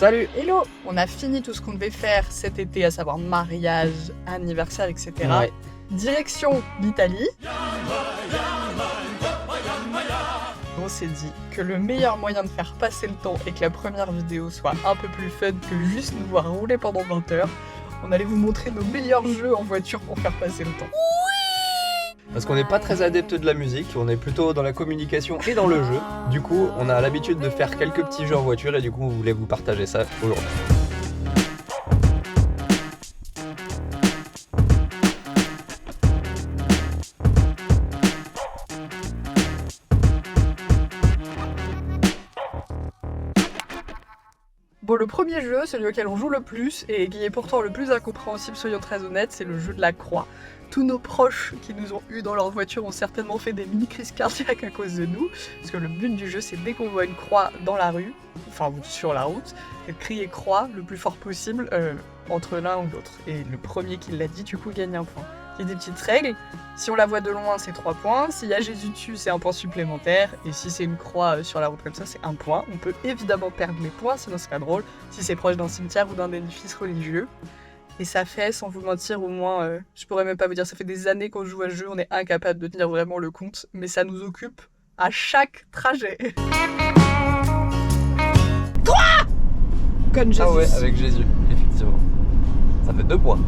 Salut! Hello! On a fini tout ce qu'on devait faire cet été, à savoir mariage, anniversaire, etc. Ouais. Direction l'Italie. On s'est dit que le meilleur moyen de faire passer le temps et que la première vidéo soit un peu plus fun que juste nous voir rouler pendant 20 heures, on allait vous montrer nos meilleurs jeux en voiture pour faire passer le temps. Parce qu'on n'est pas très adepte de la musique, on est plutôt dans la communication et dans le jeu. Du coup, on a l'habitude de faire quelques petits jeux en voiture et du coup, on voulait vous partager ça aujourd'hui. Bon, le premier jeu, celui auquel on joue le plus et qui est pourtant le plus incompréhensible, soyons très honnêtes, c'est le jeu de la croix. Tous nos proches qui nous ont eu dans leur voiture ont certainement fait des mini-crises cardiaques à cause de nous, parce que le but du jeu, c'est dès qu'on voit une croix dans la rue, enfin sur la route, de crier croix le plus fort possible entre l'un ou l'autre. Et le premier qui l'a dit, du coup, gagne un point. Il y a des petites règles. Si on la voit de loin, c'est 3 points. S'il y a Jésus dessus, c'est 1 point supplémentaire. Et si c'est une croix sur la route comme ça, c'est 1 point. On peut évidemment perdre les points, sinon c'est pas drôle. Si c'est proche d'un cimetière ou d'un édifice religieux. Et ça fait, sans vous mentir, au moins, je pourrais même pas vous dire, ça fait des années qu'on joue à ce jeu, on est incapable de tenir vraiment le compte. Mais ça nous occupe à chaque trajet. Quoi ? Comme Jésus. Ah ouais, avec Jésus, effectivement. Ça fait 2 points.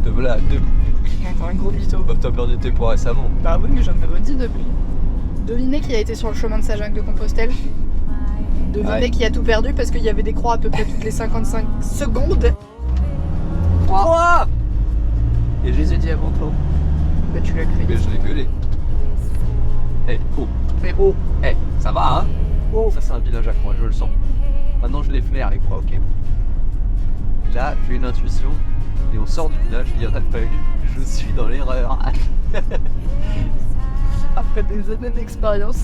Te voilà, 2. Attends, un gros mytho. Bah, t'as perdu tes points récemment. Bah oui, mais j'en ai redit depuis. Devinez qui a été sur le chemin de Saint-Jacques-de-Compostelle. Devinez qui a tout perdu parce qu'il y avait des croix à peu près toutes les 55 secondes. 3. Et Jésus dit avant toi. Bah tu l'as crié. Mais je l'ai gueulé. Eh, oh. Mais oh. Eh, ça va, hein? Oh. Ça, c'est un village à croix, je le sens. Maintenant, je les flaire, les croix, ok? Là, j'ai une intuition. Et on sort du village, il y en a pas eu. Je suis dans l'erreur. Après des années d'expérience,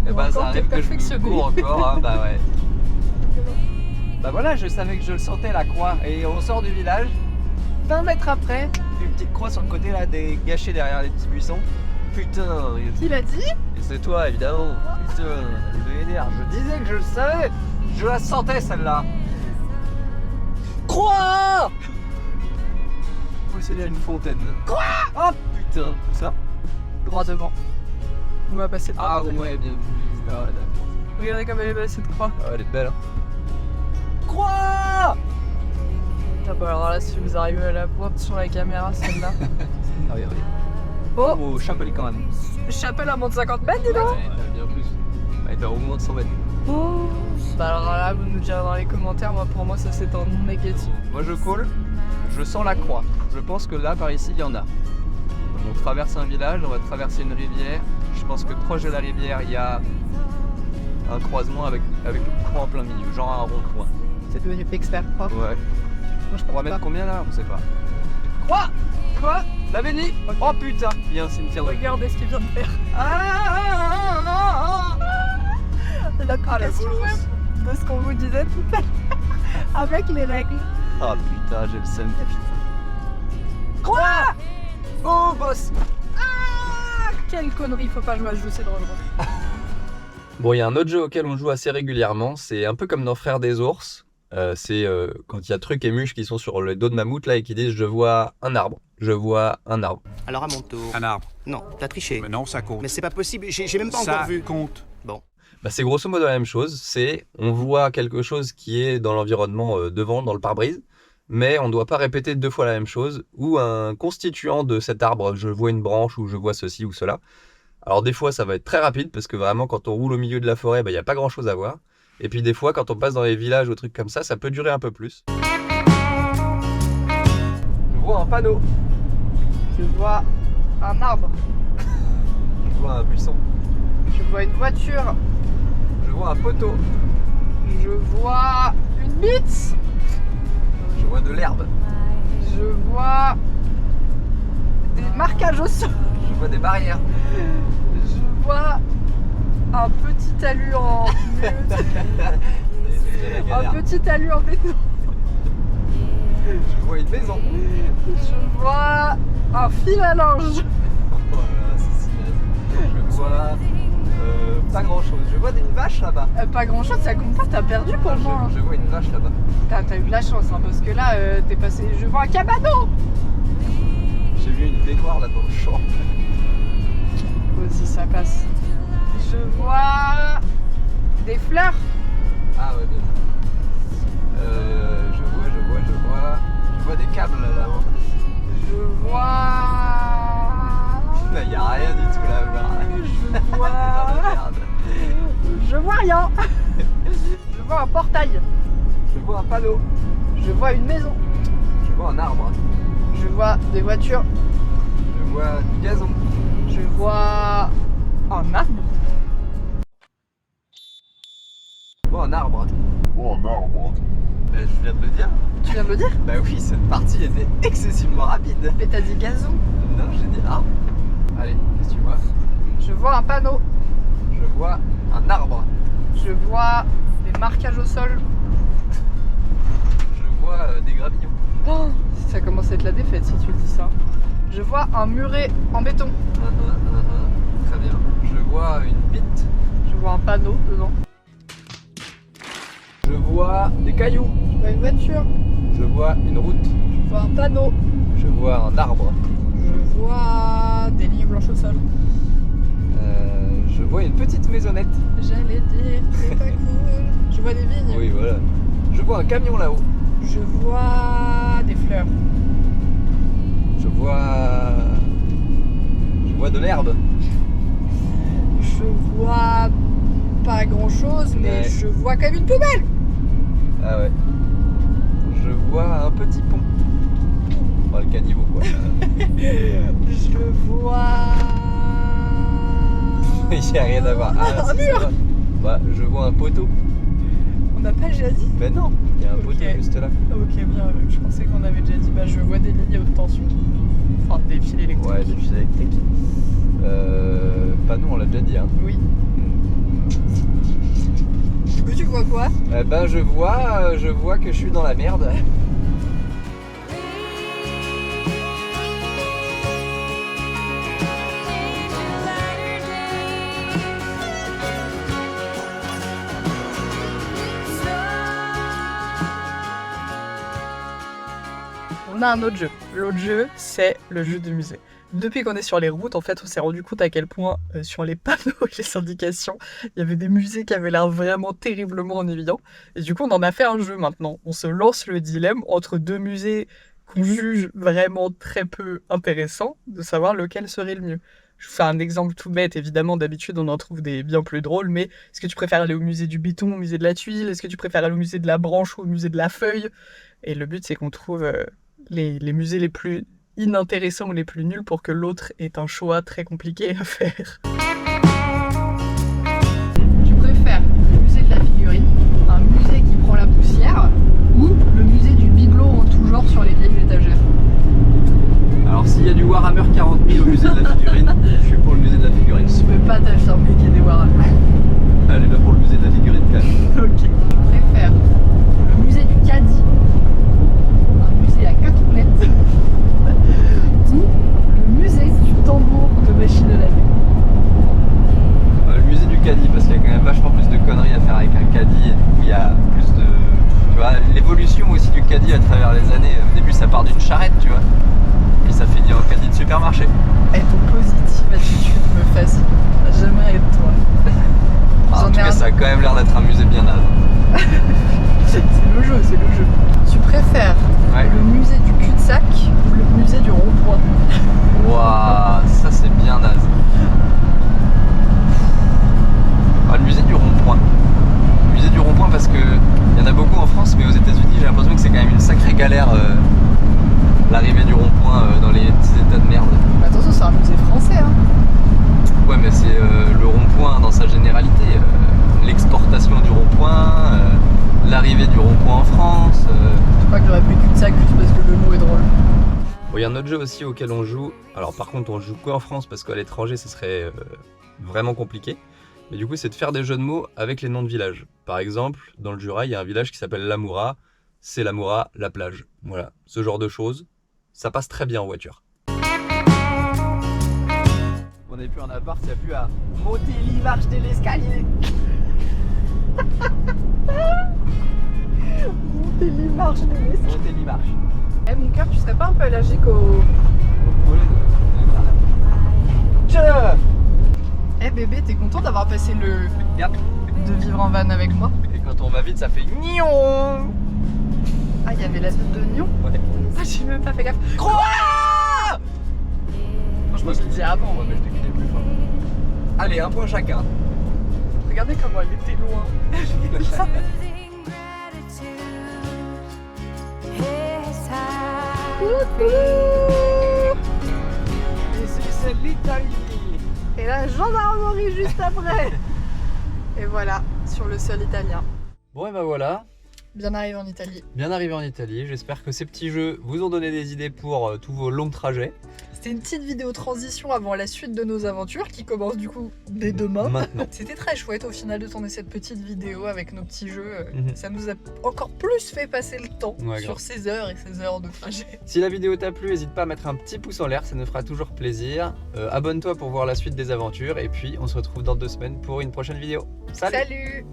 Et bah, ça arrive que je me cours encore, hein, bah ouais. Bah voilà, je savais que je le sentais, la croix. Et on sort du village. 20 mètres après, une petite croix sur le côté là, gâchée derrière les petits buissons. Putain, Qui l'a dit? et c'est toi évidemment. Putain, le NR, je disais que je le savais. Je la sentais celle-là. Croix! C'est une fontaine. Quoi? Oh putain, ça? Droit devant. On va passer droit Ah devant. ouais, bien vu. Ah, ouais, d'accord. Regardez comme elle est belle cette croix. Ah, elle est belle. Hein. Croix! Ah bah alors là, si vous arrivez à la voir sur la caméra, celle-là. Ah oui, oui. Oh, Oh, Chapelet quand même. chapelle à moins de 50 mètres, dis donc. Ouais, bien plus. Elle doit au moins de 100 mètres. Oh. Bah alors là, vous nous direz dans les commentaires, moi pour moi ça c'est un non négatif. Moi je colle, je sens la croix. Je pense que là, par ici, il y en a. On traverse un village, on va traverser une rivière. Je pense que proche de la rivière, il y a un croisement avec une croix en plein milieu, genre un rond-point. C'est devenu expert croix. Ouais. Moi je On va crois mettre pas. combien là? On sait pas. Croix! Quoi? L'avez dit? Ok. Oh putain! Il y a un cimetière de... Regardez ce qu'il vient de faire. La Ah, la application bolosse. même de ce qu'on vous disait tout à l'heure. Avec les règles. Ah putain, j'ai le seum. Croix! Oh boss! Quelle connerie, faut pas jouer à ce jeu, c'est dangereux. Bon, il y a un autre jeu auquel on joue assez régulièrement, c'est un peu comme dans Frères des ours. C'est quand il y a Truc et Muche qui sont sur le dos de mammouth là et qui disent je vois un arbre, je vois un arbre. Alors à mon tour. Un arbre. Non, t'as triché. Mais non, ça compte. Mais c'est pas possible, j'ai même pas Ça encore vu. compte. Bon. Bah, c'est grosso modo la même chose, c'est on voit quelque chose qui est dans l'environnement devant, dans le pare-brise, mais on ne doit pas répéter 2 fois la même chose, ou un constituant de cet arbre, je vois une branche ou je vois ceci ou cela. Alors des fois ça va être très rapide, parce que vraiment quand on roule au milieu de la forêt, il n'y a pas grand chose à voir. Et puis des fois quand on passe dans les villages ou trucs comme ça peut durer un peu plus. Je vois un panneau, Je vois un arbre. je vois un buisson, Je vois une voiture. je vois un poteau, Je vois une bite. je vois de l'herbe, Je vois des marquages au sol. je vois des barrières. Je vois un petit talus en un petit talus en béton. Je vois une maison. Je vois un fil à linge. Voilà, c'est si naze. Je vois Pas grand chose. Je vois une vache là-bas. Pas grand chose, ça compte pas, t'as perdu pour moi. Je vois une vache là-bas. T'as eu de la chance, hein, parce que là, t'es passé. Je vois un cabanon. J'ai vu une baignoire là dans le champ. Aussi, ça passe. Je vois des fleurs. Ah ouais, bien. Je vois des câbles là-bas. Je vois. Il n'y a rien du tout là-bas. Je Dans vois. la merde. Je vois rien. Je vois un portail. Je vois un panneau. Je vois une maison. Je vois un arbre. Je vois des voitures. Je vois du gazon. Je vois un arbre. Je vois un arbre. Ben, je viens de le dire. Tu viens de le dire? Bah oui, cette partie était excessivement rapide. Mais t'as dit gazon. Non, j'ai dit arbre. Allez, qu'est-ce que tu vois? Je vois un panneau. Je vois un arbre. Je vois des marquages au sol. Je vois des gravillons. Oh, ça commence à être la défaite si tu le dis ça. Je vois un muret en béton. Très bien. Je vois une bite. Je vois un panneau dedans. Je vois des cailloux. Je vois une voiture. Je vois une route. Je vois un panneau. Je vois un arbre. Je vois des lignes blanches au sol. Je vois une petite maisonnette. J'allais dire, c'est pas cool. Je vois des vignes. Oui, voilà. Je vois un camion là-haut. Je vois des fleurs. Je vois de l'herbe. Je vois pas grand chose, mais Ouais. je vois quand même une poubelle. Ah ouais. Je vois un petit pont. Enfin, le caniveau quoi. Je vois. Il n'y a rien à voir. Ah, Un si, mur. ça va. Bah, je vois un poteau. On n'a pas déjà dit. Ben non, il y a un Ok. poteau juste là. Ok, bien, je pensais qu'on avait déjà dit. Bah, je vois des lignes haute tension. Enfin, des fils électriques. Ouais, des fils électriques. Pas nous, on l'a déjà dit. Hein. Oui. Du coup, tu vois quoi? Ben, je vois que je suis dans la merde. On a un autre jeu. L'autre jeu, c'est le jeu de musée. Depuis qu'on est sur les routes, en fait, on s'est rendu compte à quel point, sur les panneaux et les indications, il y avait des musées qui avaient l'air vraiment terriblement en évident. Et du coup, on en a fait un jeu maintenant. On se lance le dilemme entre deux musées qu'on juge vraiment très peu intéressants, de savoir lequel serait le mieux. Je vous fais un exemple tout bête, évidemment, d'habitude on en trouve des bien plus drôles, mais est-ce que tu préfères aller au musée du béton, au musée de la tuile? Est-ce que tu préfères aller au musée de la branche ou au musée de la feuille? Et le but, c'est qu'on trouve les musées les plus inintéressants ou les plus nuls pour que l'autre ait un choix très compliqué à faire. Tu préfères le musée de la figurine, un musée qui prend la poussière, ou le musée du bibelot en tout genre sur les vieilles étagères? Alors, s'il y a du Warhammer 40 000 au musée de la figurine, je suis pour le musée de la figurine. Je peux pas t'affirmer qu'il y a des Warhammer. Allez, là pour le musée de la figurine quand même. Ok. Je préfère le musée du caddie, un musée à 4 roulettes, ou le musée du tambour de machine à laver. Le musée du caddie, parce qu'il y a quand même vachement plus de conneries à faire avec un caddie, et du coup il y a plus de... Tu vois, l'évolution aussi du caddie à travers les années, au début ça part d'une charrette, tu vois, puis ça finit en caddie de supermarché. Et ton positive attitude me fascine. J'aimerais être toi. En tout cas ça a quand même l'air d'être un musée bien naze. C'est le jeu, c'est le jeu. Tu préfères Ouais. le musée du cul-de-sac ou le musée du rond-point? Waouh, ça c'est bien naze. Ah, le musée du rond-point. Le musée du rond-point parce que il y en a beaucoup en France, mais aux États-Unis j'ai l'impression que c'est quand même une sacrée galère l'arrivée du rond-point dans les petits états de merde. Mais attention, c'est un musée français, hein. Ouais, mais c'est le rond-point dans sa généralité. L'exportation du rond-point, l'arrivée du rond-point en France. Je crois que j'aurais pris cul-de-sac juste parce que le mot est drôle. Bon, il y a un autre jeu aussi auquel on joue. Alors par contre, on joue qu'en France parce qu'à l'étranger, ce serait vraiment compliqué. Mais du coup, c'est de faire des jeux de mots avec les noms de villages. Par exemple, dans le Jura, il y a un village qui s'appelle Lamoura. C'est Lamoura, la plage. Voilà, ce genre de choses. Ça passe très bien en voiture. On n'est plus en appart, il n'y a plus à monter les marches de l'escalier. Monter les marches de l'escalier. Monter les marches. Eh mon cœur, tu serais pas un peu allergique au... Eh bébé, t'es content d'avoir passé le... Yep. de vivre en van avec moi? Et quand on va vite, ça fait gnion. Ah, il y avait la soupe d'oignon? Ouais. Ah, j'ai même pas fait gaffe. Croix. Franchement, je le disais avant. Ouais, mais je te criais plus fort. Allez, un point chacun. Regardez comment elle était loin. Et c'est l'Italie. Et la gendarmerie juste après. Et voilà, sur le sol italien. Bon, et ben voilà. Bien arrivé en Italie. Bien arrivé en Italie. J'espère que ces petits jeux vous ont donné des idées pour tous vos longs trajets. C'était une petite vidéo transition avant la suite de nos aventures qui commence du coup dès demain. Maintenant. C'était très chouette au final de tourner cette petite vidéo avec nos petits jeux. Mhm. Ça nous a encore plus fait passer le temps Ouais, sur grave. ces heures et ces heures de trajet. Si la vidéo t'a plu, n'hésite pas à mettre un petit pouce en l'air, ça nous fera toujours plaisir. Abonne-toi pour voir la suite des aventures et puis on se retrouve dans 2 semaines pour une prochaine vidéo. Salut. Salut.